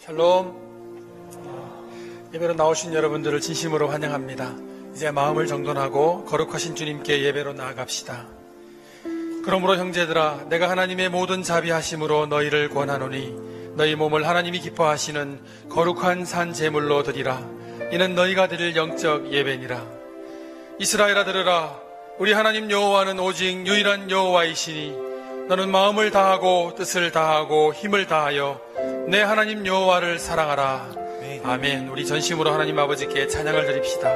샬롬. 예배로 나오신 여러분들을 진심으로 환영합니다. 이제 마음을 정돈하고 거룩하신 주님께 예배로 나아갑시다. 그러므로 형제들아, 내가 하나님의 모든 자비하심으로 너희를 권하노니 너희 몸을 하나님이 기뻐하시는 거룩한 산 제물로 드리라. 이는 너희가 드릴 영적 예배니라. 이스라엘아, 들으라. 우리 하나님 여호와는 오직 유일한 여호와이시니 너는 마음을 다하고 뜻을 다하고 힘을 다하여 내 하나님 여호와를 사랑하라. 아멘. 우리 전심으로 하나님 아버지께 찬양을 드립시다.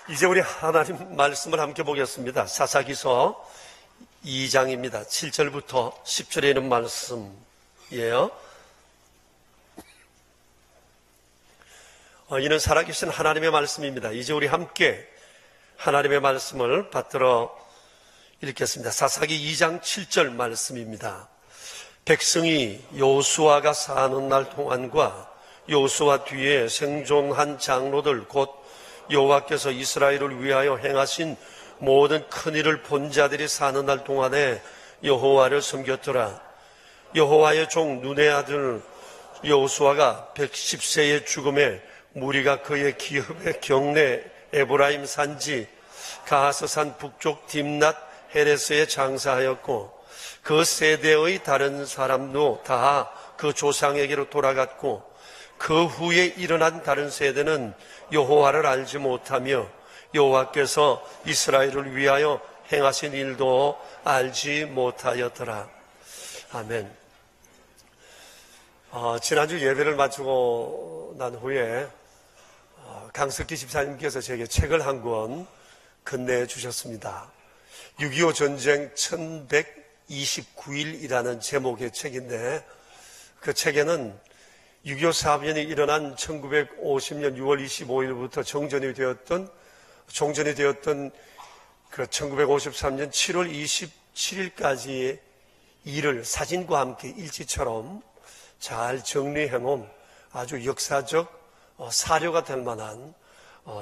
이제 우리 하나님 말씀을 함께 보겠습니다. 사사기서 2장입니다. 7절부터 10절에 있는 말씀이에요. 이는 살아계신 하나님의 말씀입니다. 이제 우리 함께 하나님의 말씀을 받들어 읽겠습니다. 사사기 2장 7절 말씀입니다. 백성이 여호수아가 사는 날 동안과 여호수아 뒤에 생존한 장로들 곧 여호와께서 이스라엘을 위하여 행하신 모든 큰일을 본 자들이 사는 날 동안에 여호와를 섬겼더라. 여호와의 종 눈의 아들 여호수아가 110세의 죽음에 무리가 그의 기업의 경내 에브라임 산지 가하스산 북쪽 딥낫 헤레스에 장사하였고 그 세대의 다른 사람도 다 그 조상에게로 돌아갔고 그 후에 일어난 다른 세대는 여호와를 알지 못하며 여호와께서 이스라엘을 위하여 행하신 일도 알지 못하였더라. 아멘. 지난주 예배를 마치고 난 후에 강석기 집사님께서 제게 책을 한 권 건네주셨습니다. 6.25 전쟁 1129일이라는 제목의 책인데 그 책에는 6.25 사변이 일어난 1950년 6월 25일부터 종전이 되었던 그 1953년 7월 27일까지의 일을 사진과 함께 일지처럼 잘 정리해놓은 아주 역사적 사료가 될 만한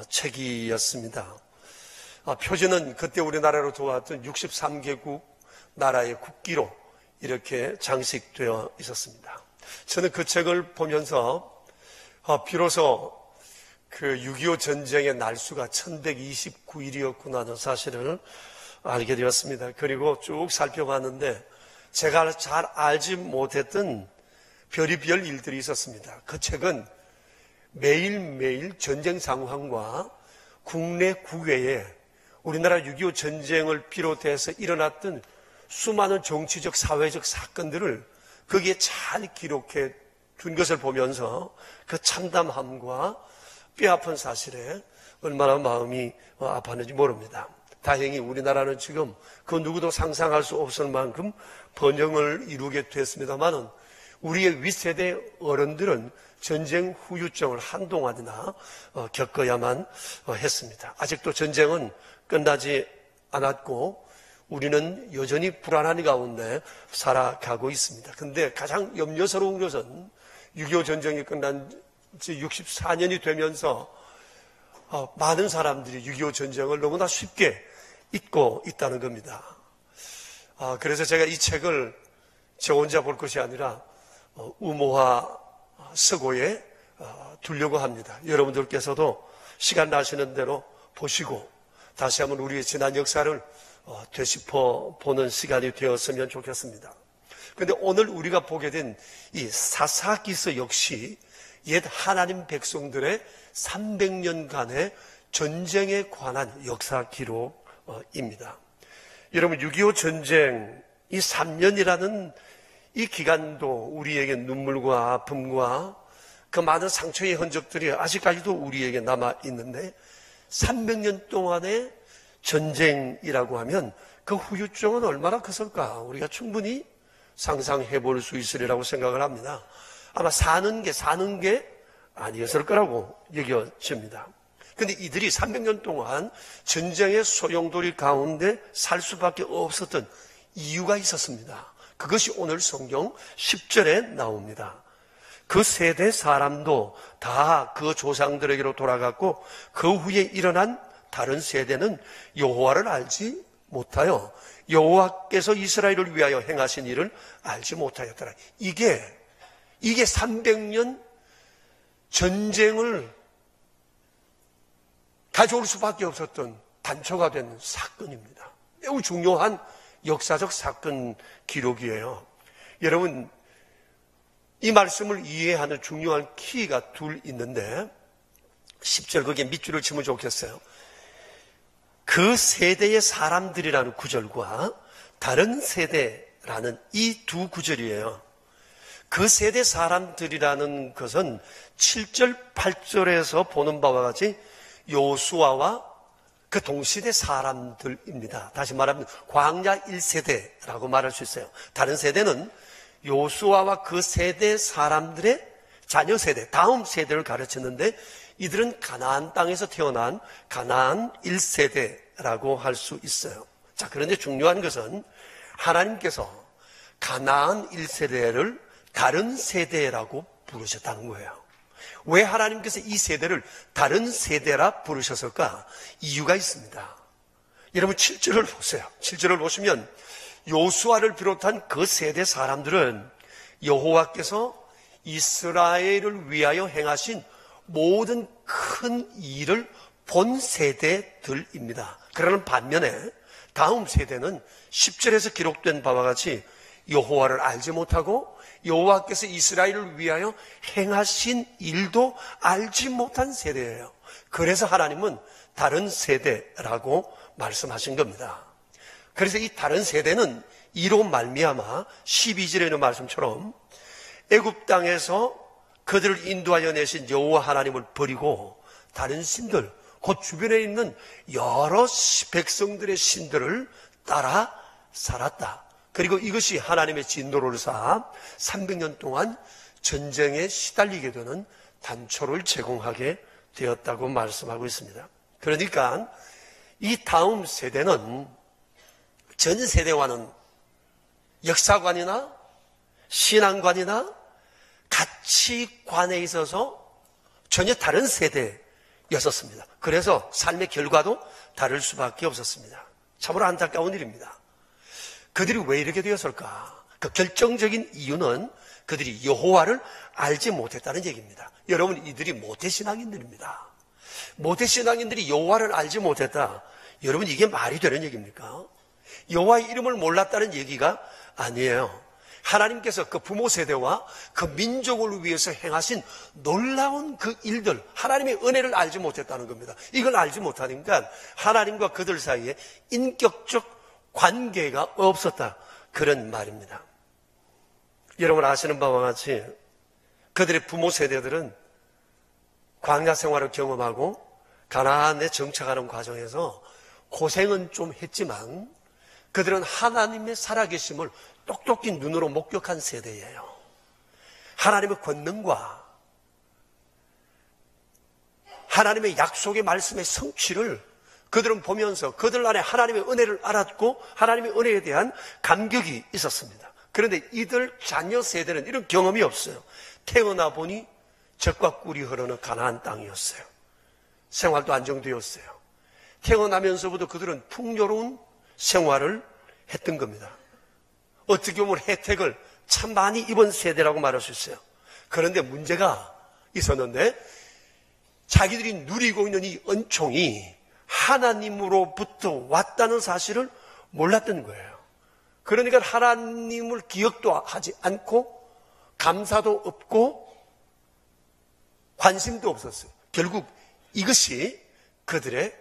책이었습니다. 표지는 그때 우리나라로 들어왔던 63개국 나라의 국기로 이렇게 장식되어 있었습니다. 저는 그 책을 보면서 비로소 그 6.25 전쟁의 날수가 1129일이었구나 하는 사실을 알게 되었습니다. 그리고 쭉 살펴봤는데 제가 잘 알지 못했던 별의별 일들이 있었습니다. 그 책은 매일매일 전쟁 상황과 국내 국외에 우리나라 6.25 전쟁을 비롯해서 일어났던 수많은 정치적, 사회적 사건들을 거기에 잘 기록해 둔 것을 보면서 그 참담함과 뼈아픈 사실에 얼마나 마음이 아팠는지 모릅니다. 다행히 우리나라는 지금 그 누구도 상상할 수 없을 만큼 번영을 이루게 됐습니다만은 우리의 윗세대 어른들은 전쟁 후유증을 한동안이나 겪어야만 했습니다. 아직도 전쟁은 끝나지 않았고 우리는 여전히 불안한 가운데 살아가고 있습니다. 그런데 가장 염려스러운 것은 6.25 전쟁이 끝난 지 64년이 되면서 많은 사람들이 6.25 전쟁을 너무나 쉽게 잊고 있다는 겁니다. 그래서 제가 이 책을 저 혼자 볼 것이 아니라 우모화 서고에 두려고 합니다. 여러분들께서도 시간 나시는 대로 보시고 다시 한번 우리의 지난 역사를 되짚어 보는 시간이 되었으면 좋겠습니다. 그런데 오늘 우리가 보게 된 이 사사기서 역시 옛 하나님 백성들의 300년간의 전쟁에 관한 역사 기록입니다. 여러분 6.25 전쟁 이 3년이라는 이 기간도 우리에게 눈물과 아픔과 그 많은 상처의 흔적들이 아직까지도 우리에게 남아 있는데 300년 동안의 전쟁이라고 하면 그 후유증은 얼마나 컸을까 우리가 충분히 상상해 볼 수 있으리라고 생각을 합니다. 아마 사는 게 아니었을 거라고 여겨집니다. 그런데 이들이 300년 동안 전쟁의 소용돌이 가운데 살 수밖에 없었던 이유가 있었습니다. 그것이 오늘 성경 10절에 나옵니다. 그 세대 사람도 다 그 조상들에게로 돌아갔고 그 후에 일어난 다른 세대는 여호와를 알지 못하여 여호와께서 이스라엘을 위하여 행하신 일을 알지 못하였더라. 이게 300년 전쟁을 가져올 수밖에 없었던 단초가 된 사건입니다. 매우 중요한 역사적 사건 기록이에요. 여러분 이 말씀을 이해하는 중요한 키가 둘 있는데 10절 거기에 밑줄을 치면 좋겠어요. 그 세대의 사람들이라는 구절과 다른 세대라는 이 두 구절이에요. 그 세대 사람들이라는 것은 7절, 8절에서 보는 바와 같이 여호수아와 그 동시대 사람들입니다. 다시 말하면 광야 1세대라고 말할 수 있어요. 다른 세대는 요수아와 그 세대 사람들의 자녀 세대, 다음 세대를 가르쳤는데 이들은 가나안 땅에서 태어난 가나안 1세대라고 할 수 있어요. 자, 그런데 중요한 것은 하나님께서 가나안 1세대를 다른 세대라고 부르셨다는 거예요. 왜 하나님께서 이 세대를 다른 세대라 부르셨을까? 이유가 있습니다. 여러분 7절을 보세요. 7절을 보시면 요수아를 비롯한 그 세대 사람들은 여호와께서 이스라엘을 위하여 행하신 모든 큰 일을 본 세대들입니다. 그러는 반면에 다음 세대는 10절에서 기록된 바와 같이 여호와를 알지 못하고 여호와께서 이스라엘을 위하여 행하신 일도 알지 못한 세대예요. 그래서 하나님은 다른 세대라고 말씀하신 겁니다. 그래서 이 다른 세대는 이로 말미암아 12절에 있는 말씀처럼 애굽 땅에서 그들을 인도하여 내신 여호와 하나님을 버리고 다른 신들, 곧 주변에 있는 여러 백성들의 신들을 따라 살았다. 그리고 이것이 하나님의 진노를 쌓아 300년 동안 전쟁에 시달리게 되는 단초를 제공하게 되었다고 말씀하고 있습니다. 그러니까 이 다음 세대는 전 세대와는 역사관이나 신앙관이나 가치관에 있어서 전혀 다른 세대였었습니다. 그래서 삶의 결과도 다를 수밖에 없었습니다. 참으로 안타까운 일입니다. 그들이 왜 이렇게 되었을까? 그 결정적인 이유는 그들이 여호와를 알지 못했다는 얘기입니다. 여러분, 이들이 모태신앙인들입니다. 모태신앙인들이 여호와를 알지 못했다. 여러분, 이게 말이 되는 얘기입니까? 여호와의 이름을 몰랐다는 얘기가 아니에요. 하나님께서 그 부모 세대와 그 민족을 위해서 행하신 놀라운 그 일들, 하나님의 은혜를 알지 못했다는 겁니다. 이걸 알지 못하니까 하나님과 그들 사이에 인격적 관계가 없었다, 그런 말입니다. 여러분 아시는 바와 같이 그들의 부모 세대들은 광야 생활을 경험하고 가나안에 정착하는 과정에서 고생은 좀 했지만 그들은 하나님의 살아계심을 똑똑히 눈으로 목격한 세대예요. 하나님의 권능과 하나님의 약속의 말씀의 성취를 그들은 보면서 그들 안에 하나님의 은혜를 알았고 하나님의 은혜에 대한 감격이 있었습니다. 그런데 이들 자녀 세대는 이런 경험이 없어요. 태어나 보니 젖과 꿀이 흐르는 가나안 땅이었어요. 생활도 안정되었어요. 태어나면서부터 그들은 풍요로운 생활을 했던 겁니다. 어떻게 보면 혜택을 참 많이 입은 세대라고 말할 수 있어요. 그런데 문제가 있었는데 자기들이 누리고 있는 이 은총이 하나님으로부터 왔다는 사실을 몰랐던 거예요. 그러니까 하나님을 기억도 하지 않고 감사도 없고 관심도 없었어요. 결국 이것이 그들의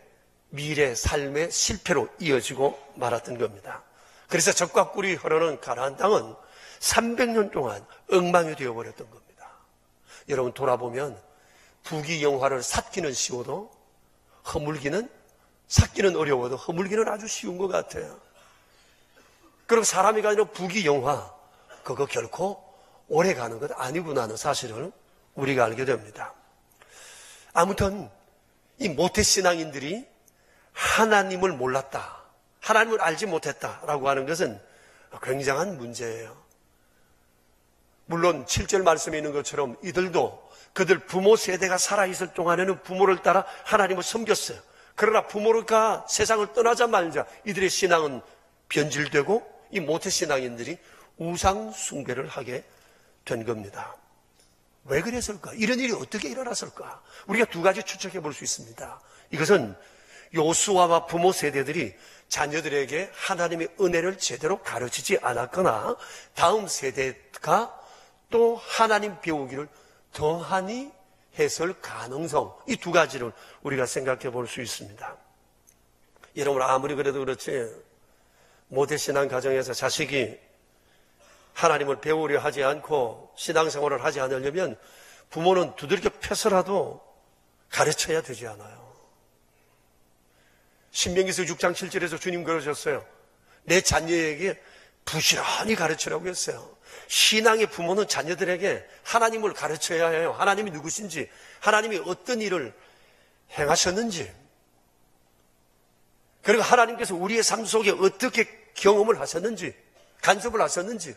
미래 삶의 실패로 이어지고 말았던 겁니다. 그래서 젖과 꿀이 흐르는 가나안 땅은 300년 동안 엉망이 되어버렸던 겁니다. 여러분 돌아보면 부귀영화를 쌓기는 쉬워도 허물기는, 쌓기는 어려워도 허물기는 아주 쉬운 것 같아요. 그럼 사람이 가지는 부귀영화, 그거 결코 오래 가는 것 아니구나 하는 사실을 우리가 알게 됩니다. 아무튼 이 모태신앙인들이 하나님을 몰랐다, 하나님을 알지 못했다라고 하는 것은 굉장한 문제예요. 물론 7절 말씀에 있는 것처럼 이들도 그들 부모 세대가 살아있을 동안에는 부모를 따라 하나님을 섬겼어요. 그러나 부모가 세상을 떠나자마자 이들의 신앙은 변질되고 이 모태신앙인들이 우상 숭배를 하게 된 겁니다. 왜 그랬을까? 이런 일이 어떻게 일어났을까? 우리가 두 가지 추측해 볼 수 있습니다. 이것은 요수아와 부모 세대들이 자녀들에게 하나님의 은혜를 제대로 가르치지 않았거나 다음 세대가 또 하나님 배우기를 더하니 했을 가능성, 이 두 가지를 우리가 생각해 볼 수 있습니다. 여러분 아무리 그래도 그렇지 모태신앙 가정에서 자식이 하나님을 배우려 하지 않고 신앙생활을 하지 않으려면 부모는 두들겨 패서라도 가르쳐야 되지 않아요. 신명기서 6장 7절에서 주님 그러셨어요. 내 자녀에게 부지런히 가르치라고 했어요. 신앙의 부모는 자녀들에게 하나님을 가르쳐야 해요. 하나님이 누구신지, 하나님이 어떤 일을 행하셨는지, 그리고 하나님께서 우리의 삶 속에 어떻게 경험을 하셨는지, 간섭을 하셨는지,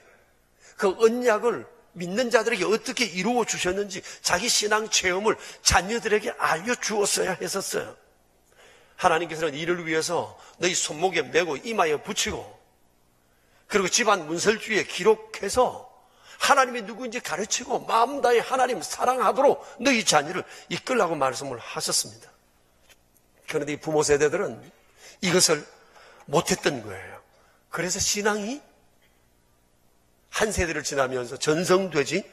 그 언약을 믿는 자들에게 어떻게 이루어 주셨는지 자기 신앙 체험을 자녀들에게 알려주었어야 했었어요. 하나님께서는 이를 위해서 너희 손목에 메고 이마에 붙이고, 그리고 집안 문설주에 기록해서 하나님이 누구인지 가르치고 마음 다해 하나님 사랑하도록 너희 자녀를 이끌라고 말씀을 하셨습니다. 그런데 이 부모 세대들은 이것을 못했던 거예요. 그래서 신앙이 한 세대를 지나면서 전성되지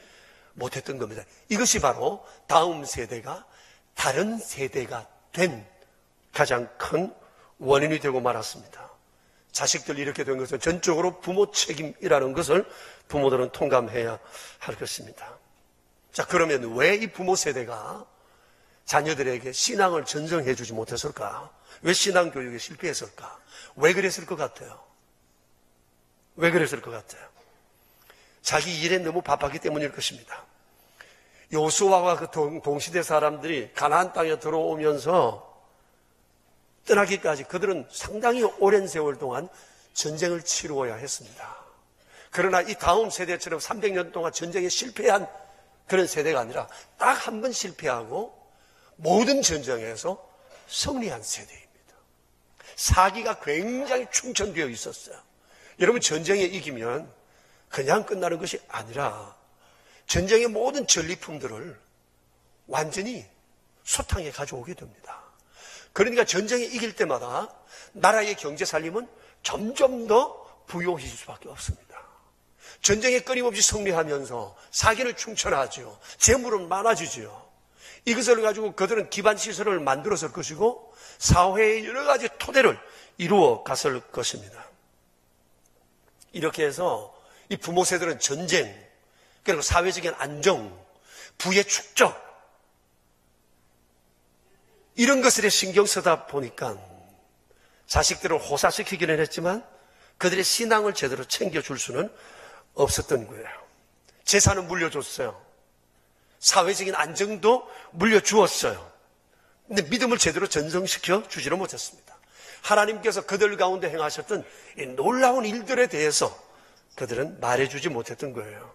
못했던 겁니다. 이것이 바로 다음 세대가 다른 세대가 된 가장 큰 원인이 되고 말았습니다. 자식들 이렇게 된 것은 전적으로 부모 책임이라는 것을 부모들은 통감해야 할 것입니다. 자, 그러면 왜 이 부모 세대가 자녀들에게 신앙을 전성해 주지 못했을까? 왜 신앙 교육에 실패했을까? 왜 그랬을 것 같아요? 왜 그랬을 것 같아요? 자기 일에 너무 바빴기 때문일 것입니다. 여호수아와 그 동시대 사람들이 가나안 땅에 들어오면서 떠나기까지 그들은 상당히 오랜 세월 동안 전쟁을 치루어야 했습니다. 그러나 이 다음 세대처럼 300년 동안 전쟁에 실패한 그런 세대가 아니라 딱 한 번 실패하고 모든 전쟁에서 승리한 세대입니다. 사기가 굉장히 충천되어 있었어요. 여러분, 전쟁에 이기면 그냥 끝나는 것이 아니라 전쟁의 모든 전리품들을 완전히 소탕에 가져오게 됩니다. 그러니까 전쟁에 이길 때마다 나라의 경제 살림은 점점 더 부유해질 수밖에 없습니다. 전쟁에 끊임없이 승리하면서 사기를 충천하죠. 재물은 많아지죠. 이것을 가지고 그들은 기반 시설을 만들었을 것이고 사회의 여러 가지 토대를 이루어 갔을 것입니다. 이렇게 해서 이 부모 세대는 전쟁, 그리고 사회적인 안정, 부의 축적, 이런 것들에 신경 쓰다 보니까 자식들을 호사시키기는 했지만 그들의 신앙을 제대로 챙겨줄 수는 없었던 거예요. 재산은 물려줬어요. 사회적인 안정도 물려주었어요. 근데 믿음을 제대로 전성시켜 주지는 못했습니다. 하나님께서 그들 가운데 행하셨던 이 놀라운 일들에 대해서 그들은 말해주지 못했던 거예요.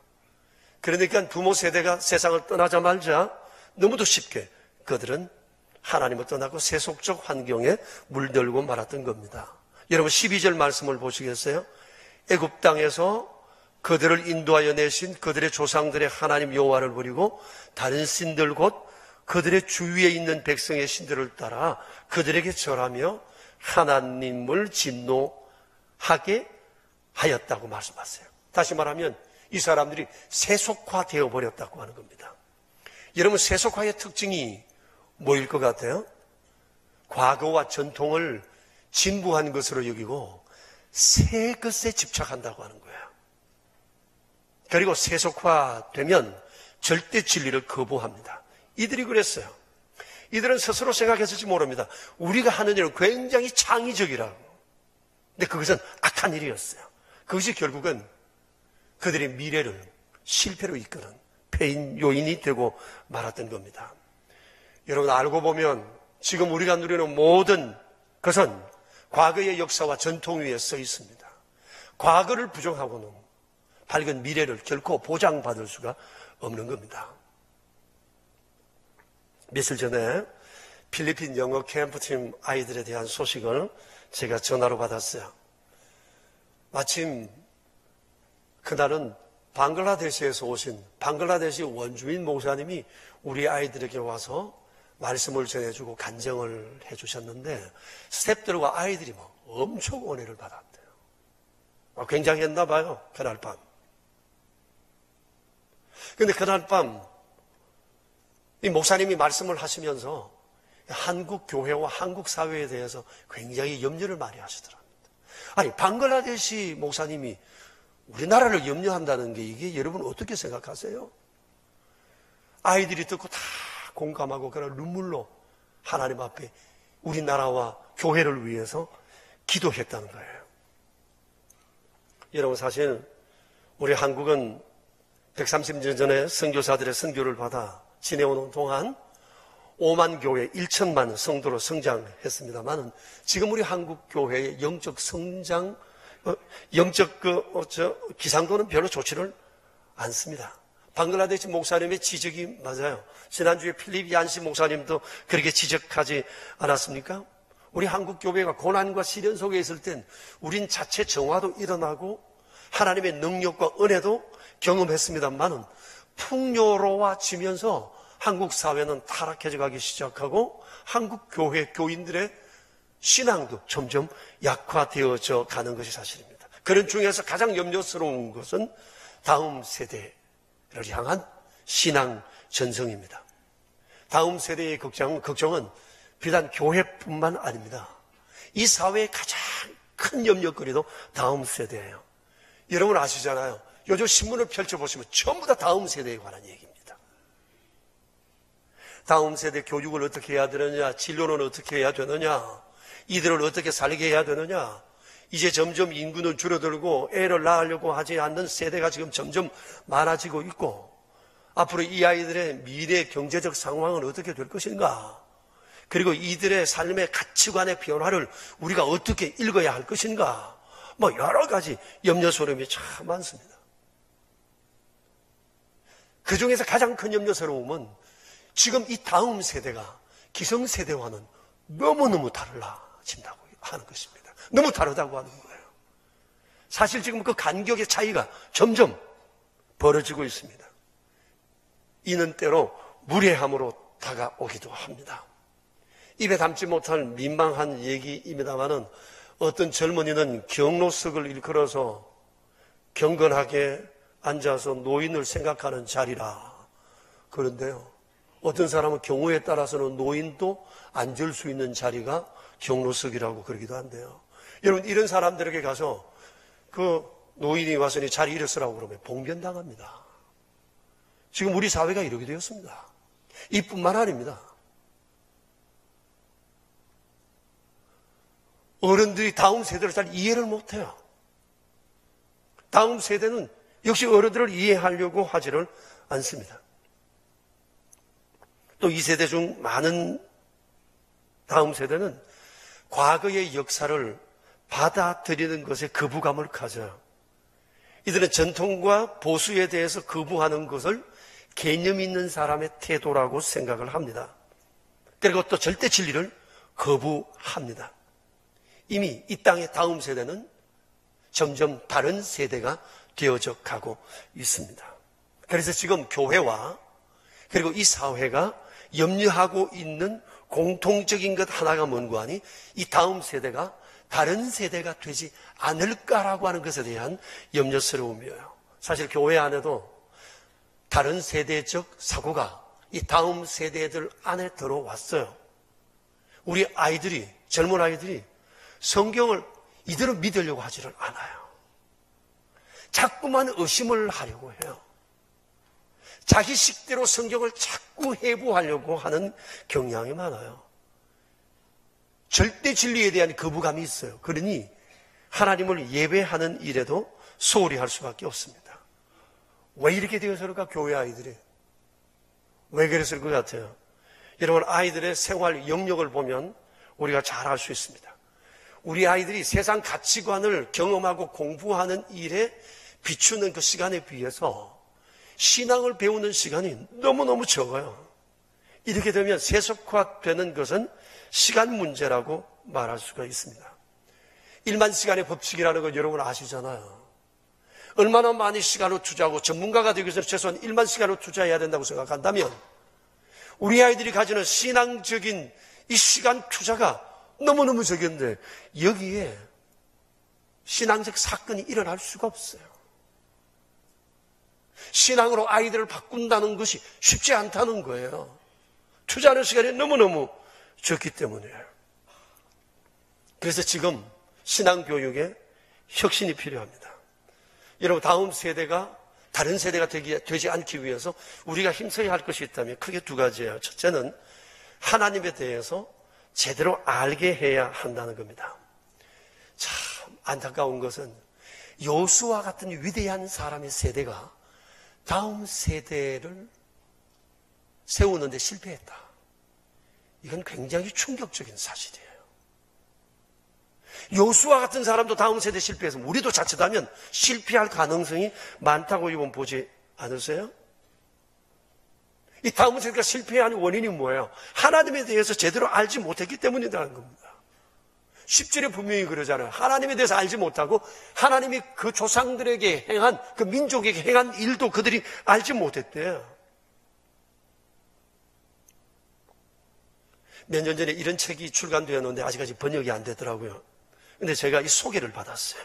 그러니까 부모 세대가 세상을 떠나자마자 너무도 쉽게 그들은 하나님을 떠나고 세속적 환경에 물들고 말았던 겁니다. 여러분, 12절 말씀을 보시겠어요? 애굽 땅에서 그들을 인도하여 내신 그들의 조상들의 하나님 여호와를 버리고 다른 신들 곧 그들의 주위에 있는 백성의 신들을 따라 그들에게 절하며 하나님을 진노하게 하였다고 말씀하세요. 다시 말하면 이 사람들이 세속화되어 버렸다고 하는 겁니다. 여러분, 세속화의 특징이 뭐일 것 같아요? 과거와 전통을 진부한 것으로 여기고 새 것에 집착한다고 하는 거예요. 그리고 세속화되면 절대 진리를 거부합니다. 이들이 그랬어요. 이들은 스스로 생각했을지 모릅니다. 우리가 하는 일은 굉장히 창의적이라고. 근데 그것은 악한 일이었어요. 그것이 결국은 그들의 미래를 실패로 이끄는 패인 요인이 되고 말았던 겁니다. 여러분, 알고 보면 지금 우리가 누리는 모든 것은 과거의 역사와 전통 위에 써 있습니다. 과거를 부정하고는 밝은 미래를 결코 보장받을 수가 없는 겁니다. 며칠 전에 필리핀 영어 캠프팀 아이들에 대한 소식을 제가 전화로 받았어요. 마침 그날은 방글라데시에서 오신 방글라데시 원주민 목사님이 우리 아이들에게 와서 말씀을 전해주고 간증을 해주셨는데 스태프들과 아이들이 막 엄청 은혜를 받았대요. 굉장했나 봐요, 그날 밤. 그런데 그날 밤 이 목사님이 말씀을 하시면서 한국 교회와 한국 사회에 대해서 굉장히 염려를 많이 하시더랍니다. 아니, 방글라데시 목사님이 우리나라를 염려한다는 게 이게 여러분 어떻게 생각하세요? 아이들이 듣고 다 공감하고 그런 눈물로 하나님 앞에 우리나라와 교회를 위해서 기도했다는 거예요. 여러분, 사실 우리 한국은 130년 전에 선교사들의 선교를 받아 지내오는 동안 5만 교회 1천만 성도로 성장했습니다만 지금 우리 한국 교회의 영적 성장, 기상도는 별로 좋지를 않습니다. 방글라데시 목사님의 지적이 맞아요. 지난주에 필립 얀시 목사님도 그렇게 지적하지 않았습니까? 우리 한국 교회가 고난과 시련 속에 있을 땐 우린 자체 정화도 일어나고 하나님의 능력과 은혜도 경험했습니다만은 풍요로워지면서 한국 사회는 타락해져 가기 시작하고 한국 교회 교인들의 신앙도 점점 약화되어져 가는 것이 사실입니다. 그런 중에서 가장 염려스러운 것은 다음 세대를 향한 신앙 전성입니다. 다음 세대의 걱정은 비단 교회뿐만 아닙니다. 이 사회의 가장 큰 염려거리도 다음 세대예요. 여러분 아시잖아요. 요즘 신문을 펼쳐보시면 전부 다 다음 세대에 관한 얘기입니다. 다음 세대 교육을 어떻게 해야 되느냐, 진로는 어떻게 해야 되느냐, 이들을 어떻게 살게 해야 되느냐. 이제 점점 인구는 줄어들고 애를 낳으려고 하지 않는 세대가 지금 점점 많아지고 있고 앞으로 이 아이들의 미래 경제적 상황은 어떻게 될 것인가, 그리고 이들의 삶의 가치관의 변화를 우리가 어떻게 읽어야 할 것인가, 여러 가지 염려스러움이 참 많습니다. 그 중에서 가장 큰 염려스러움은 지금 이 다음 세대가 기성세대와는 너무너무 달라진다고 하는 것입니다. 너무 다르다고 하는 거예요. 사실 지금 그 간격의 차이가 점점 벌어지고 있습니다. 이는 때로 무례함으로 다가오기도 합니다. 입에 담지 못할 민망한 얘기입니다만은 어떤 젊은이는 경로석을 일컬어서 경건하게 앉아서 노인을 생각하는 자리라 그런데요. 어떤 사람은 경우에 따라서는 노인도 앉을 수 있는 자리가 경로석이라고 그러기도 한데요. 여러분, 이런 사람들에게 가서 그 노인이 와서 자리 일어서라고 그러면 봉변당합니다. 지금 우리 사회가 이렇게 되었습니다. 이뿐만 아닙니다. 어른들이 다음 세대를 잘 이해를 못해요. 다음 세대는 역시 어른들을 이해하려고 하지를 않습니다. 또 이 세대 중 많은 다음 세대는 과거의 역사를 받아들이는 것에 거부감을 가져요. 이들은 전통과 보수에 대해서 거부하는 것을 개념 있는 사람의 태도라고 생각을 합니다. 그리고 또 절대 진리를 거부합니다. 이미 이 땅의 다음 세대는 점점 다른 세대가 되어져 가고 있습니다. 그래서 지금 교회와 그리고 이 사회가 염려하고 있는 공통적인 것 하나가 뭔가 하니 이 다음 세대가 다른 세대가 되지 않을까라고 하는 것에 대한 염려스러움이에요. 사실 교회 안에도 다른 세대적 사고가 이 다음 세대들 안에 들어왔어요. 우리 아이들이, 젊은 아이들이 성경을 이대로 믿으려고 하지를 않아요. 자꾸만 의심을 하려고 해요. 자기 식대로 성경을 자꾸 해부하려고 하는 경향이 많아요. 절대 진리에 대한 거부감이 있어요. 그러니 하나님을 예배하는 일에도 소홀히 할 수밖에 없습니다. 왜 이렇게 되어서일까? 교회 아이들이 왜 그랬을 것 같아요? 여러분, 아이들의 생활 영역을 보면 우리가 잘 알 수 있습니다. 우리 아이들이 세상 가치관을 경험하고 공부하는 일에 비추는 그 시간에 비해서 신앙을 배우는 시간이 너무너무 적어요. 이렇게 되면 세속화되는 것은 시간 문제라고 말할 수가 있습니다. 1만 시간의 법칙이라는 건 여러분 아시잖아요. 얼마나 많이 시간을 투자하고 전문가가 되기 위해서 최소한 1만 시간을 투자해야 된다고 생각한다면 우리 아이들이 가지는 신앙적인 이 시간 투자가 너무너무 적은데 여기에 신앙적 사건이 일어날 수가 없어요. 신앙으로 아이들을 바꾼다는 것이 쉽지 않다는 거예요. 투자하는 시간이 너무너무 적기 때문이에요. 그래서 지금 신앙교육에 혁신이 필요합니다. 여러분, 다음 세대가 다른 세대가 되지 않기 위해서 우리가 힘써야 할 것이 있다면 크게 두 가지예요. 첫째는 하나님에 대해서 제대로 알게 해야 한다는 겁니다. 참 안타까운 것은 여호수아 같은 위대한 사람의 세대가 다음 세대를 세우는 데 실패했다. 이건 굉장히 충격적인 사실이에요. 여호수아 같은 사람도 다음 세대 실패해서 우리도 자칫하면 실패할 가능성이 많다고 이번 보지 않으세요? 이 다음 세대가 실패하는 원인이 뭐예요? 하나님에 대해서 제대로 알지 못했기 때문이라는 겁니다. 10절에 분명히 그러잖아요. 하나님에 대해서 알지 못하고 하나님이 그 조상들에게 행한, 그 민족에게 행한 일도 그들이 알지 못했대요. 몇 년 전에 이런 책이 출간되었는데 아직까지 번역이 안 되더라고요. 근데 제가 이 소개를 받았어요.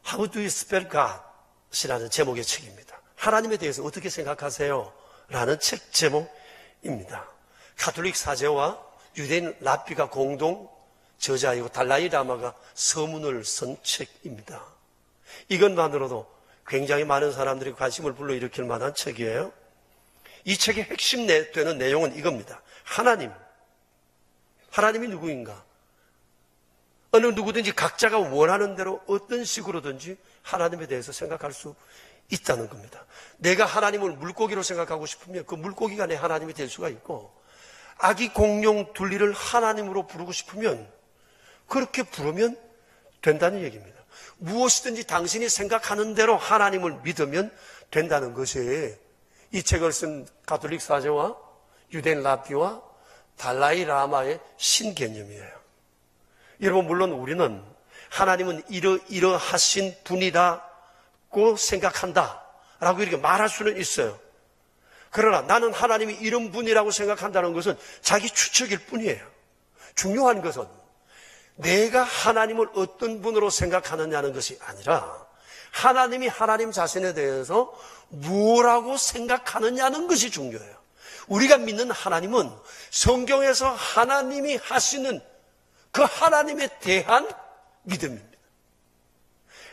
How do you spell God? 이라는 제목의 책입니다. 하나님에 대해서 어떻게 생각하세요? 라는 책 제목입니다. 가톨릭 사제와 유대인 랍비가 공동 저자이고 달라이 라마가 서문을 쓴 책입니다. 이것만으로도 굉장히 많은 사람들이 관심을 불러일으킬 만한 책이에요. 이 책의 핵심 되는 내용은 이겁니다. 하나님이 누구인가? 어느 누구든지 각자가 원하는 대로 어떤 식으로든지 하나님에 대해서 생각할 수 있다는 겁니다. 내가 하나님을 물고기로 생각하고 싶으면 그 물고기가 내 하나님이 될 수가 있고, 아기 공룡 둘리를 하나님으로 부르고 싶으면 그렇게 부르면 된다는 얘기입니다. 무엇이든지 당신이 생각하는 대로 하나님을 믿으면 된다는 것이 이 책을 쓴 가톨릭 사제와 유대인 랍비와 달라이 라마의 신개념이에요. 여러분, 물론 우리는 하나님은 이러하신 분이라고 생각한다 라고 이렇게 말할 수는 있어요. 그러나 나는 하나님이 이런 분이라고 생각한다는 것은 자기 추측일 뿐이에요. 중요한 것은 내가 하나님을 어떤 분으로 생각하느냐는 것이 아니라 하나님이 하나님 자신에 대해서 뭐라고 생각하느냐는 것이 중요해요. 우리가 믿는 하나님은 성경에서 하나님이 하시는 그 하나님에 대한 믿음입니다.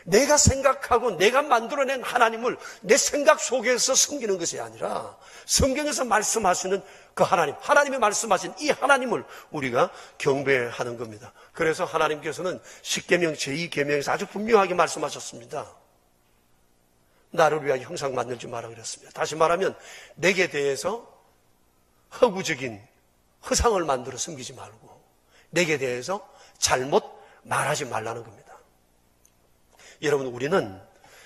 내가 생각하고 내가 만들어낸 하나님을 내 생각 속에서 섬기는 것이 아니라 성경에서 말씀하시는 그 하나님이 말씀하신 이 하나님을 우리가 경배하는 겁니다. 그래서 하나님께서는 십계명 제2계명에서 아주 분명하게 말씀하셨습니다. 나를 위하여 형상 만들지 마라 그랬습니다. 다시 말하면 내게 대해서 허구적인 허상을 만들어 섬기지 말고 내게 대해서 잘못 말하지 말라는 겁니다. 여러분, 우리는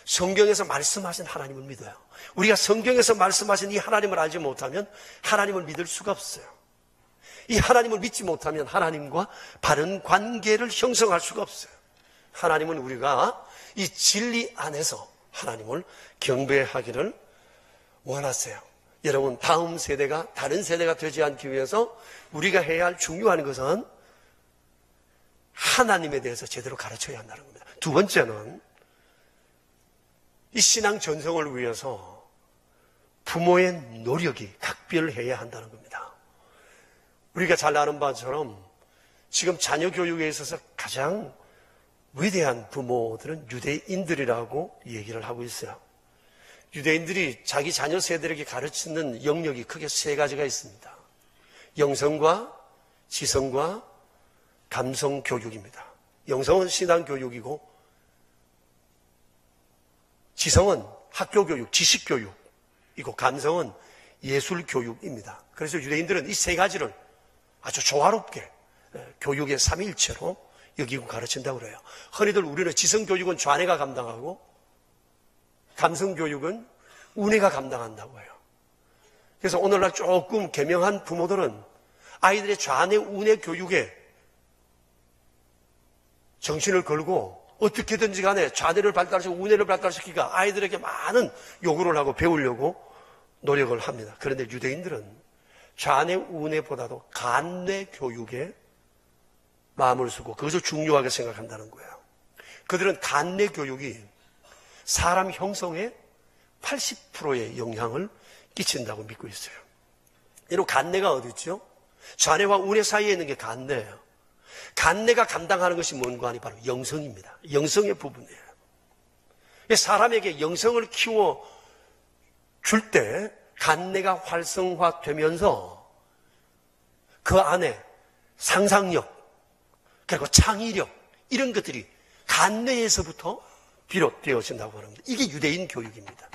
성경에서 말씀하신 하나님을 믿어요. 우리가 성경에서 말씀하신 이 하나님을 알지 못하면 하나님을 믿을 수가 없어요. 이 하나님을 믿지 못하면 하나님과 바른 관계를 형성할 수가 없어요. 하나님은 우리가 이 진리 안에서 하나님을 경배하기를 원하세요. 여러분, 다음 세대가 다른 세대가 되지 않기 위해서 우리가 해야 할 중요한 것은 하나님에 대해서 제대로 가르쳐야 한다는 겁니다. 두 번째는 이 신앙 전성을 위해서 부모의 노력이 각별해야 한다는 겁니다. 우리가 잘 아는 바처럼 지금 자녀 교육에 있어서 가장 위대한 부모들은 유대인들이라고 얘기를 하고 있어요. 유대인들이 자기 자녀 세대에게 가르치는 영역이 크게 세 가지가 있습니다. 영성과 지성과 감성 교육입니다. 영성은 신앙 교육이고 지성은 학교 교육, 지식 교육이고 감성은 예술 교육입니다. 그래서 유대인들은 이 세 가지를 아주 조화롭게 교육의 삼일체로 여기고 가르친다고 그래요. 흔히들 우리는 지성 교육은 좌뇌가 감당하고 감성 교육은 우뇌가 감당한다고 해요. 그래서 오늘날 조금 개명한 부모들은 아이들의 좌뇌, 우뇌 교육에 정신을 걸고 어떻게든지 간에 좌뇌를 발달시키고 우뇌를 발달시키기가 아이들에게 많은 요구를 하고 배우려고 노력을 합니다. 그런데 유대인들은 좌뇌, 우뇌보다도 간뇌 교육에 마음을 쓰고 그것을 중요하게 생각한다는 거예요. 그들은 간뇌 교육이 사람 형성의 80%의 영향을 끼친다고 믿고 있어요. 여러분, 간뇌가 어디 있죠? 좌뇌와 우뇌 사이에 있는 게 간뇌예요. 간뇌가 감당하는 것이 뭔가 하니 바로 영성입니다. 영성의 부분이에요. 사람에게 영성을 키워 줄 때 간뇌가 활성화되면서 그 안에 상상력, 그리고 창의력, 이런 것들이 간내에서부터 비롯되어진다고 합니다. 이게 유대인 교육입니다.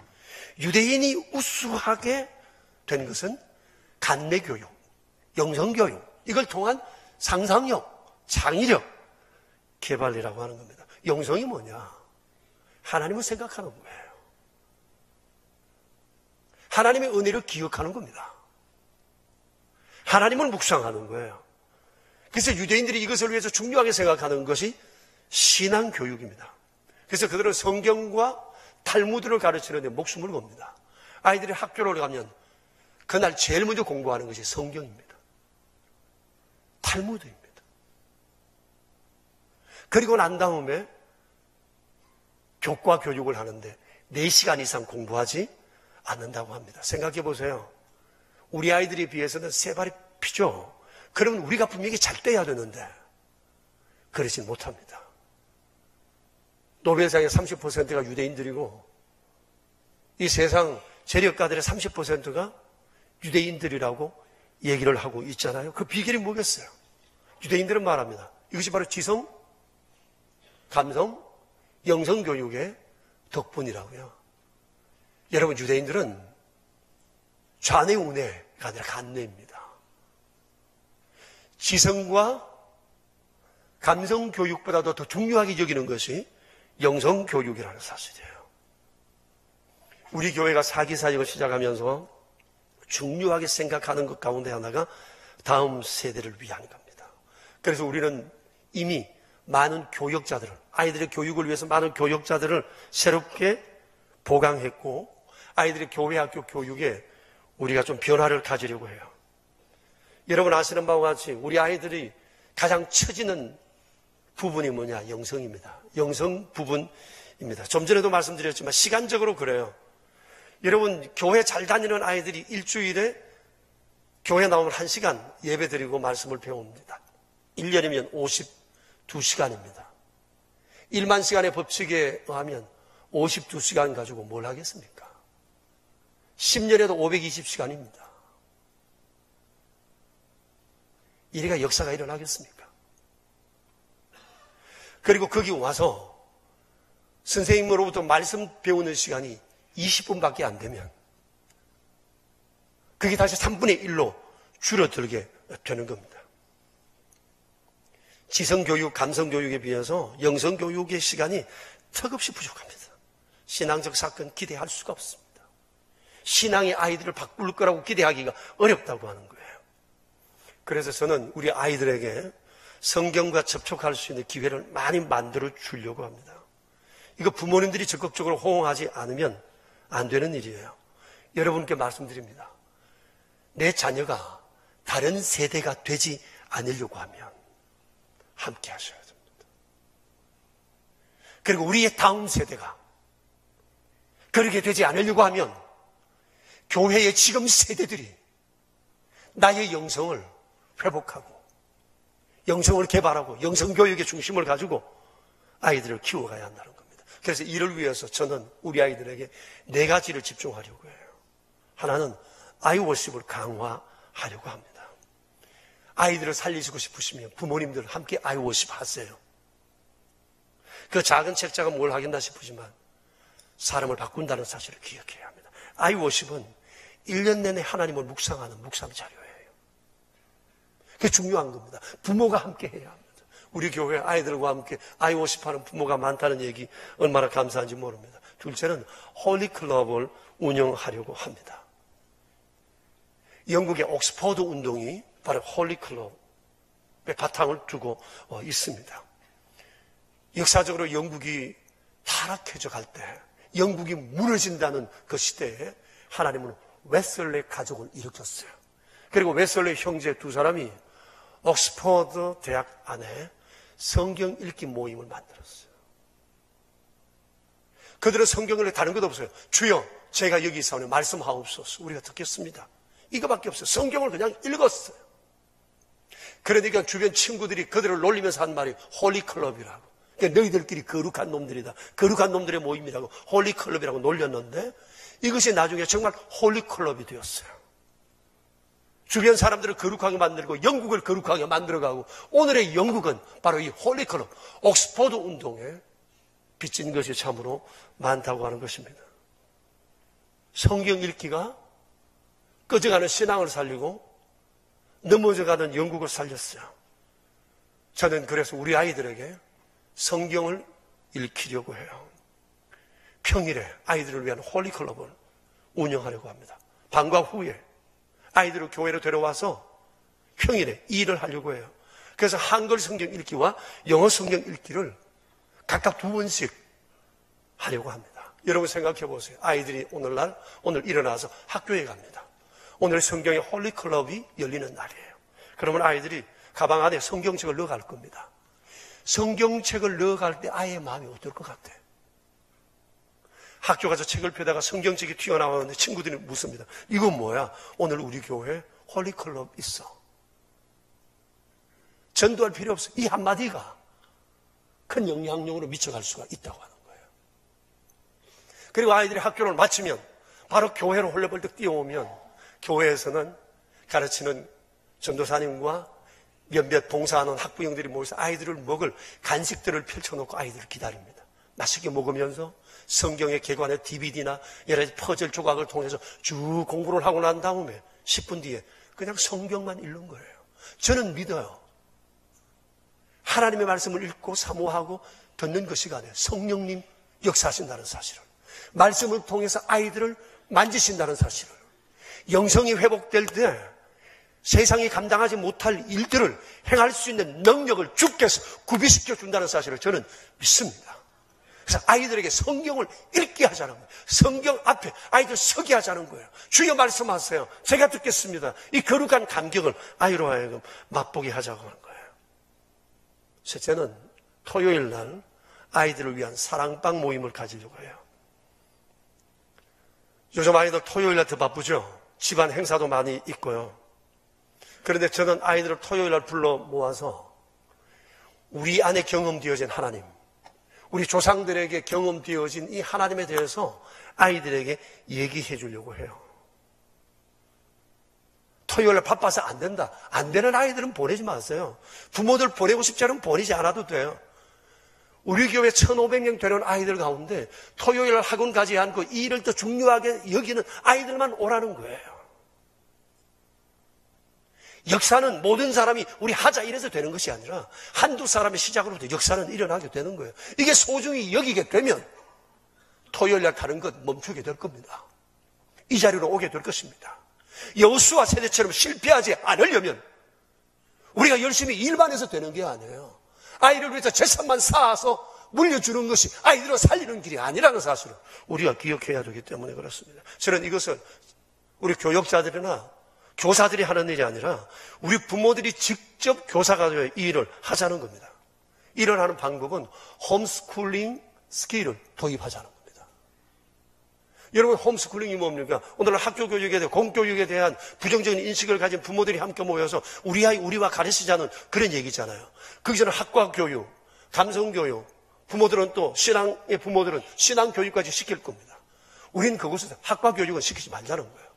유대인이 우수하게 된 것은 간내 교육, 영성 교육, 이걸 통한 상상력, 창의력 개발이라고 하는 겁니다. 영성이 뭐냐? 하나님을 생각하는 거예요. 하나님의 은혜를 기억하는 겁니다. 하나님을 묵상하는 거예요. 그래서 유대인들이 이것을 위해서 중요하게 생각하는 것이 신앙교육입니다. 그래서 그들은 성경과 탈무드를 가르치는 데 목숨을 겁니다. 아이들이 학교를 가면 그날 제일 먼저 공부하는 것이 성경입니다. 탈무드입니다. 그리고 난 다음에 교과 교육을 하는데 4시간 이상 공부하지 않는다고 합니다. 생각해 보세요. 우리 아이들에 비해서는 세 발이 피죠. 그러면 우리가 분명히 잘 떼야 되는데 그러지 못합니다. 노벨상의 30%가 유대인들이고 이 세상 재력가들의 30%가 유대인들이라고 얘기를 하고 있잖아요. 그 비결이 뭐겠어요? 유대인들은 말합니다. 이것이 바로 지성, 감성, 영성 교육의 덕분이라고요. 여러분, 유대인들은 좌뇌 우뇌가 아니라 간뇌입니다. 지성과 감성 교육보다도 더 중요하게 여기는 것이 영성 교육이라는 사실이에요. 우리 교회가 사기사역을 시작하면서 중요하게 생각하는 것 가운데 하나가 다음 세대를 위한 겁니다. 그래서 우리는 이미 많은 교역자들을, 아이들의 교육을 위해서 많은 교역자들을 새롭게 보강했고, 아이들의 교회 학교 교육에 우리가 좀 변화를 가지려고 해요. 여러분 아시는 바와 같이 우리 아이들이 가장 처지는 부분이 뭐냐? 영성입니다. 영성 부분입니다. 좀 전에도 말씀드렸지만 시간적으로 그래요. 여러분, 교회 잘 다니는 아이들이 일주일에 교회 나오면 1시간 예배 드리고 말씀을 배웁니다. 1년이면 52시간입니다. 1만 시간의 법칙에 의하면 52시간 가지고 뭘 하겠습니까? 10년에도 520시간입니다. 이래가 역사가 일어나겠습니까? 그리고 거기 와서 선생님으로부터 말씀 배우는 시간이 20분밖에 안 되면 그게 다시 3분의 1로 줄어들게 되는 겁니다. 지성교육, 감성교육에 비해서 영성교육의 시간이 턱없이 부족합니다. 신앙적 사건 기대할 수가 없습니다. 신앙이 아이들을 바꿀 거라고 기대하기가 어렵다고 하는 거예요. 그래서 저는 우리 아이들에게 성경과 접촉할 수 있는 기회를 많이 만들어 주려고 합니다. 이거 부모님들이 적극적으로 호응하지 않으면 안 되는 일이에요. 여러분께 말씀드립니다. 내 자녀가 다른 세대가 되지 않으려고 하면 함께 하셔야 됩니다. 그리고 우리의 다음 세대가 그렇게 되지 않으려고 하면 교회의 지금 세대들이 나의 영성을 회복하고 영성을 개발하고 영성교육의 중심을 가지고 아이들을 키워가야 한다는 겁니다. 그래서 이를 위해서 저는 우리 아이들에게 4가지를 집중하려고 해요. 하나는 아이워십을 강화하려고 합니다. 아이들을 살리시고 싶으시면 부모님들 함께 아이워십 하세요. 그 작은 책자가 뭘 하겠나 싶으지만 사람을 바꾼다는 사실을 기억해야 합니다. 아이워십은 1년 내내 하나님을 묵상하는 묵상 자료예요. 그게 중요한 겁니다. 부모가 함께 해야 합니다. 우리 교회 아이들과 함께 아이워십하는 부모가 많다는 얘기 얼마나 감사한지 모릅니다. 둘째는 홀리클럽을 운영하려고 합니다. 영국의 옥스퍼드 운동이 바로 홀리클럽의 바탕을 두고 있습니다. 역사적으로 영국이 타락해져 갈 때, 영국이 무너진다는 그 시대에 하나님은 웨슬레 가족을 일으켰어요. 그리고 웨슬레 형제 2사람이 옥스퍼드 대학 안에 성경 읽기 모임을 만들었어요. 그들은 성경을 다른 것 없어요. 주여, 제가 여기 있사오니 말씀하옵소서. 우리가 듣겠습니다. 이거밖에 없어요. 성경을 그냥 읽었어요. 그러니까 주변 친구들이 그들을 놀리면서 한 말이 홀리클럽이라고. 그러니까 너희들끼리 거룩한 놈들이다. 거룩한 놈들의 모임이라고 홀리클럽이라고 놀렸는데 이것이 나중에 정말 홀리클럽이 되었어요. 주변 사람들을 거룩하게 만들고 영국을 거룩하게 만들어가고 오늘의 영국은 바로 이 홀리클럽, 옥스퍼드 운동에 빚진 것이 참으로 많다고 하는 것입니다. 성경 읽기가 꺼져가는 신앙을 살리고 넘어져가는 영국을 살렸어요. 저는 그래서 우리 아이들에게 성경을 읽히려고 해요. 평일에 아이들을 위한 홀리클럽을 운영하려고 합니다. 방과 후에 아이들을 교회로 데려와서 평일에 이 일을 하려고 해요. 그래서 한글 성경 읽기와 영어 성경 읽기를 각각 2번씩 하려고 합니다. 여러분 생각해 보세요. 아이들이 오늘 일어나서 학교에 갑니다. 오늘 성경의 홀리클럽이 열리는 날이에요. 그러면 아이들이 가방 안에 성경책을 넣어갈 겁니다. 성경책을 넣어갈 때 아이의 마음이 어떨 것 같아요? 학교 가서 책을 펴다가 성경책이 튀어나오는데 친구들이 묻습니다. 이건 뭐야? 오늘 우리 교회에 홀리클럽 있어. 전도할 필요 없어. 이 한마디가 큰 영향력으로 미쳐갈 수가 있다고 하는 거예요. 그리고 아이들이 학교를 마치면 바로 교회로 홀레벌떡 뛰어오면 교회에서는 가르치는 전도사님과 몇몇 봉사하는 학부형들이 모여서 아이들을 먹을 간식들을 펼쳐놓고 아이들을 기다립니다. 맛있게 먹으면서 성경의 개관의 DVD나 여러 가지 퍼즐 조각을 통해서 쭉 공부를 하고 난 다음에 10분 뒤에 그냥 성경만 읽는 거예요. 저는 믿어요. 하나님의 말씀을 읽고 사모하고 듣는 것이 아니에요. 성령님 역사하신다는 사실을. 말씀을 통해서 아이들을 만지신다는 사실을. 영성이 회복될 때 세상이 감당하지 못할 일들을 행할 수 있는 능력을 주께서 구비시켜 준다는 사실을 저는 믿습니다. 그래서 아이들에게 성경을 읽게 하자는 거예요. 성경 앞에 아이들 서게 하자는 거예요. 주여 말씀하세요. 제가 듣겠습니다. 이 거룩한 감격을 아이로 하여금 맛보게 하자고 하는 거예요. 셋째는 토요일 날 아이들을 위한 사랑방 모임을 가지려고 해요. 요즘 아이들 토요일 날 더 바쁘죠. 집안 행사도 많이 있고요. 그런데 저는 아이들을 토요일 날 불러 모아서 우리 안에 경험되어진 하나님, 우리 조상들에게 경험되어진 이 하나님에 대해서 아이들에게 얘기해 주려고 해요. 토요일 날 바빠서 안 된다. 안 되는 아이들은 보내지 마세요. 부모들 보내고 싶지 않으면 보내지 않아도 돼요. 우리 교회 1,500명 되는 아이들 가운데 토요일 날 학원 가지 않고 이 일을 더 중요하게 여기는 아이들만 오라는 거예요. 역사는 모든 사람이 우리 하자 이래서 되는 것이 아니라 한두 사람의 시작으로부터 역사는 일어나게 되는 거예요. 이게 소중히 여기게 되면 토요일 날 다른 것 멈추게 될 겁니다. 이 자리로 오게 될 것입니다. 여호수아 세대처럼 실패하지 않으려면 우리가 열심히 일만 해서 되는 게 아니에요. 아이를 위해서 재산만 쌓아서 물려주는 것이 아이들을 살리는 길이 아니라는 사실을 우리가 기억해야 되기 때문에 그렇습니다. 저는 이것을 우리 교역자들이나 교사들이 하는 일이 아니라 우리 부모들이 직접 교사가 되어 이 일을 하자는 겁니다. 일을 하는 방법은 홈스쿨링 스킬을 도입하자는 겁니다. 여러분, 홈스쿨링이 뭡니까? 오늘 학교 교육에 대해 공교육에 대한 부정적인 인식을 가진 부모들이 함께 모여서 우리 아이 우리와 가르치자는 그런 얘기잖아요. 거기서는 학과 교육, 감성 교육, 부모들은 또 신앙의 부모들은 신앙 교육까지 시킬 겁니다. 우리는 그곳에서 학과 교육은 시키지 말자는 거예요.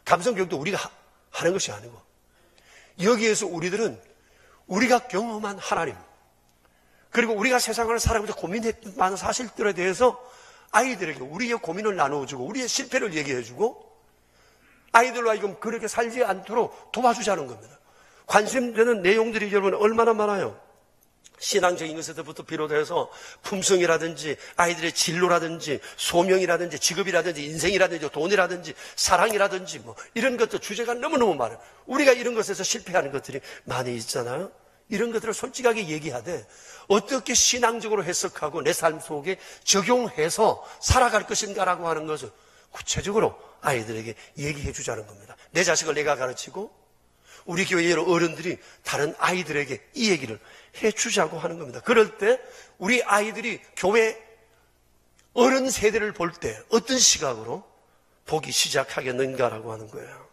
감성 교육도 우리가 하는 것이 아니고 여기에서 우리들은 우리가 경험한 하나님 그리고 우리가 세상을 살아가면서 고민했던 많은 사실들에 대해서 아이들에게 우리의 고민을 나누어주고 우리의 실패를 얘기해주고 아이들로 하여금 그렇게 살지 않도록 도와주자는 겁니다. 관심되는 내용들이 여러분 얼마나 많아요. 신앙적인 것에서부터 비롯해서 품성이라든지 아이들의 진로라든지 소명이라든지 직업이라든지 인생이라든지 돈이라든지 사랑이라든지 뭐 이런 것들 주제가 너무너무 많아요. 우리가 이런 것에서 실패하는 것들이 많이 있잖아요. 이런 것들을 솔직하게 얘기하되 어떻게 신앙적으로 해석하고 내 삶 속에 적용해서 살아갈 것인가라고 하는 것을 구체적으로 아이들에게 얘기해 주자는 겁니다. 내 자식을 내가 가르치고 우리 교회 여러 어른들이 다른 아이들에게 이 얘기를 해주자고 하는 겁니다. 그럴 때 우리 아이들이 교회 어른 세대를 볼 때 어떤 시각으로 보기 시작하겠는가라고 하는 거예요.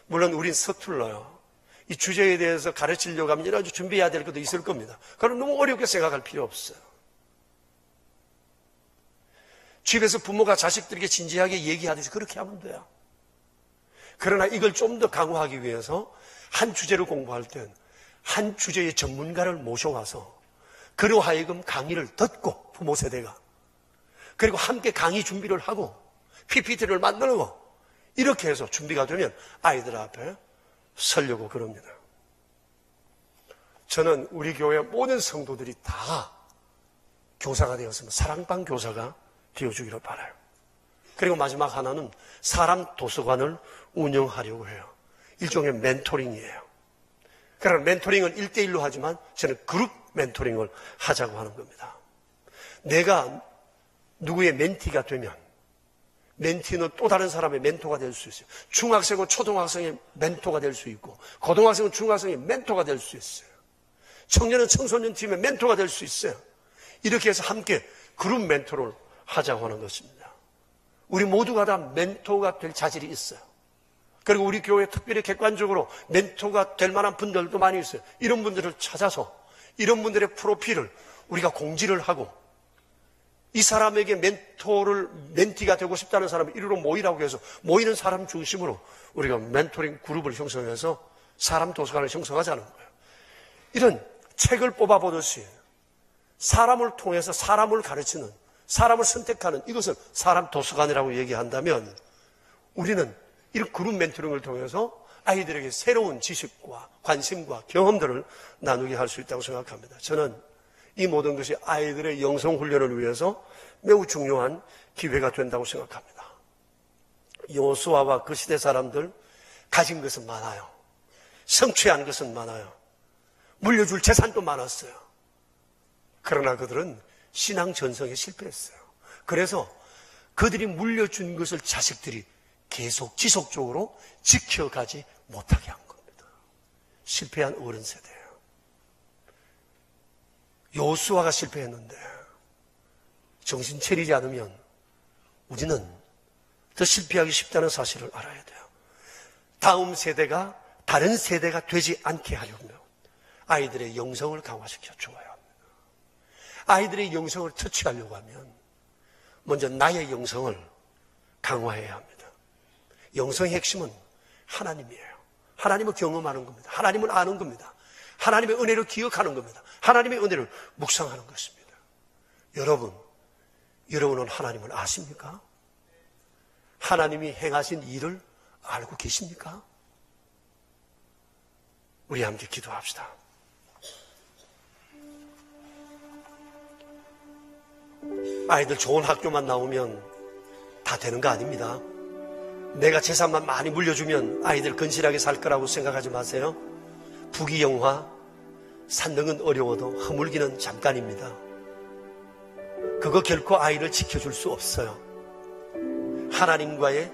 물론 우린 서툴러요. 이 주제에 대해서 가르치려고 하면 여러 가지 준비해야 될 것도 있을 겁니다. 그럼 너무 어렵게 생각할 필요 없어요. 집에서 부모가 자식들에게 진지하게 얘기하듯이 그렇게 하면 돼요. 그러나 이걸 좀 더 강화하기 위해서 한 주제를 공부할 땐 한 주제의 전문가를 모셔와서 그로 하여금 강의를 듣고 부모 세대가 그리고 함께 강의 준비를 하고 PPT를 만들고 이렇게 해서 준비가 되면 아이들 앞에 서려고 그럽니다. 저는 우리 교회 모든 성도들이 다 교사가 되었으면 사랑방 교사가 되어주기를 바라요. 그리고 마지막 하나는 사람 도서관을 운영하려고 해요. 일종의 멘토링이에요. 그러나 멘토링은 1대1로 하지만 저는 그룹 멘토링을 하자고 하는 겁니다. 내가 누구의 멘티가 되면 멘티는 또 다른 사람의 멘토가 될 수 있어요. 중학생은 초등학생의 멘토가 될 수 있고 고등학생은 중학생의 멘토가 될 수 있어요. 청년은 청소년 팀의 멘토가 될 수 있어요. 이렇게 해서 함께 그룹 멘토를 하자고 하는 것입니다. 우리 모두가 다 멘토가 될 자질이 있어요. 그리고 우리 교회에 특별히 객관적으로 멘토가 될 만한 분들도 많이 있어요. 이런 분들을 찾아서 이런 분들의 프로필을 우리가 공지를 하고 이 사람에게 멘티가 되고 싶다는 사람이 이리로 모이라고 해서 모이는 사람 중심으로 우리가 멘토링 그룹을 형성해서 사람 도서관을 형성하자는 거예요. 이런 책을 뽑아보듯이 사람을 통해서 사람을 가르치는, 사람을 선택하는 이것을 사람 도서관이라고 얘기한다면 우리는 이런 그룹 멘토링을 통해서 아이들에게 새로운 지식과 관심과 경험들을 나누게 할 수 있다고 생각합니다. 저는 이 모든 것이 아이들의 영성 훈련을 위해서 매우 중요한 기회가 된다고 생각합니다. 여호수아와 그 시대 사람들 가진 것은 많아요. 성취한 것은 많아요. 물려줄 재산도 많았어요. 그러나 그들은 신앙 전성에 실패했어요. 그래서 그들이 물려준 것을 자식들이 계속 지속적으로 지켜가지 못하게 한 겁니다. 실패한 어른 세대예요. 여호수아가 실패했는데 정신 차리지 않으면 우리는 더 실패하기 쉽다는 사실을 알아야 돼요. 다음 세대가 다른 세대가 되지 않게 하려면 아이들의 영성을 강화시켜 주어야 합니다. 아이들의 영성을 터치하려고 하면 먼저 나의 영성을 강화해야 합니다. 영성의 핵심은 하나님이에요. 하나님을 경험하는 겁니다. 하나님을 아는 겁니다. 하나님의 은혜를 기억하는 겁니다. 하나님의 은혜를 묵상하는 것입니다. 여러분은 하나님을 아십니까? 하나님이 행하신 일을 알고 계십니까? 우리 함께 기도합시다. 아이들 좋은 학교만 나오면 다 되는 거 아닙니다. 내가 재산만 많이 물려주면 아이들 건실하게 살 거라고 생각하지 마세요. 부귀영화, 산능은 어려워도 허물기는 잠깐입니다. 그거 결코 아이를 지켜줄 수 없어요. 하나님과의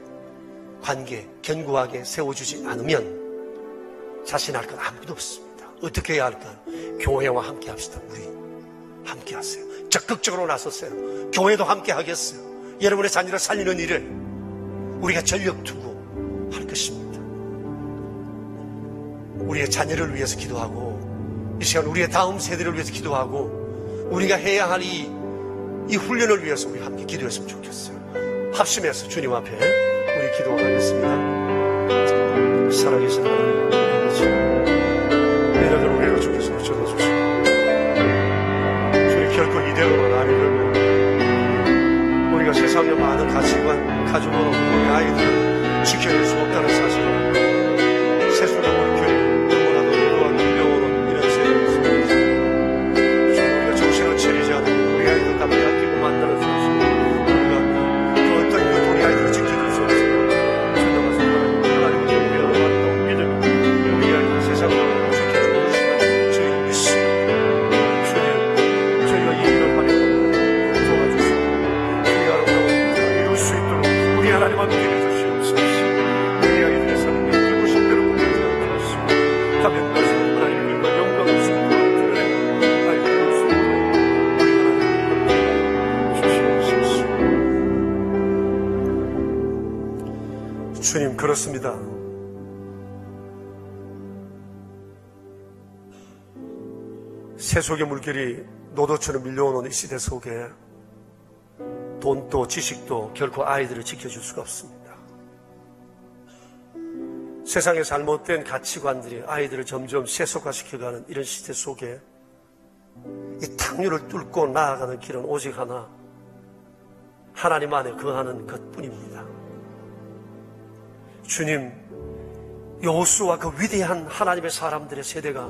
관계 견고하게 세워주지 않으면 자신할 건 아무것도 없습니다. 어떻게 해야 할까? 교회와 함께 합시다. 우리 함께 하세요. 적극적으로 나섰어요. 교회도 함께 하겠어요. 여러분의 자녀를 살리는 일을 우리가 전력 두고 할 것입니다. 우리의 자녀를 위해서 기도하고 이 시간 우리의 다음 세대를 위해서 기도하고 우리가 해야 할 이 훈련을 위해서 우리 함께 기도했으면 좋겠어요. 합심해서 주님 앞에 우리 기도하겠습니다. 살아계신 하나님 아버지, 내년을 우리가 주께서 전해주시고 주님 결코 이대로는 아니라면 우리가 세상의 많은 가치관 가지고 우리 아이들을 지켜낼 수 없다는 사실을 세상의 물결이 너무나도 무거운 밀려오는 이런 세상을 속에서 주님 우리가 정신을 차리지 않으면 우리 아이들 다 빼앗기고 만나는 사실 우리가 그 어떤 이유도 우리 아이들을 지켜줄 수 없어요. 생각하서 하나님의 은혜와 놀라운 믿음 우리 아이들 세상으로 지켜줄 것이다. 저희를 믿습니다. 주님 저희가 이 일을 하려고 도와주시고 우리 아름다운 일을 이룰 수 있도록 우리 하나님 함께 해주시옵소서. 우리 아이들의 삶을 이끌고 싶대로 보내주는 것입니다. 가면 가서 하나님과 영광을 주시고 드러내고 아이들을 수 있도록 우리 하나님 함께 주시옵소서. 주님 그렇습니다. 세속의 물결이 노도처럼 밀려오는 이 시대 속에 돈도 지식도 결코 아이들을 지켜줄 수가 없습니다. 세상의 잘못된 가치관들이 아이들을 점점 세속화시켜가는 이런 시대 속에 이 탕류를 뚫고 나아가는 길은 오직 하나, 하나님 안에 거하는 것뿐입니다. 주님, 여호수아와 그 위대한 하나님의 사람들의 세대가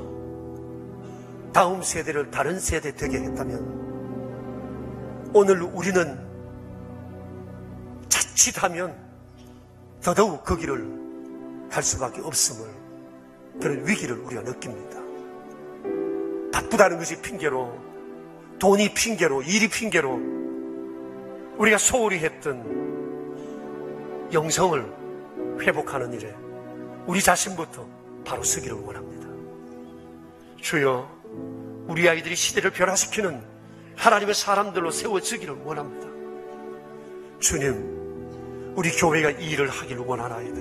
다음 세대를 다른 세대 되게 했다면 오늘 우리는 자칫하면 더더욱 그 길을 갈 수밖에 없음을, 그런 위기를 우리가 느낍니다. 바쁘다는 것이 핑계로, 돈이 핑계로, 일이 핑계로 우리가 소홀히 했던 영성을 회복하는 일에 우리 자신부터 바로 서기를 원합니다. 주여, 우리 아이들이 시대를 변화시키는 하나님의 사람들로 세워지기를 원합니다. 주님, 우리 교회가 이 일을 하기를 원하나이다.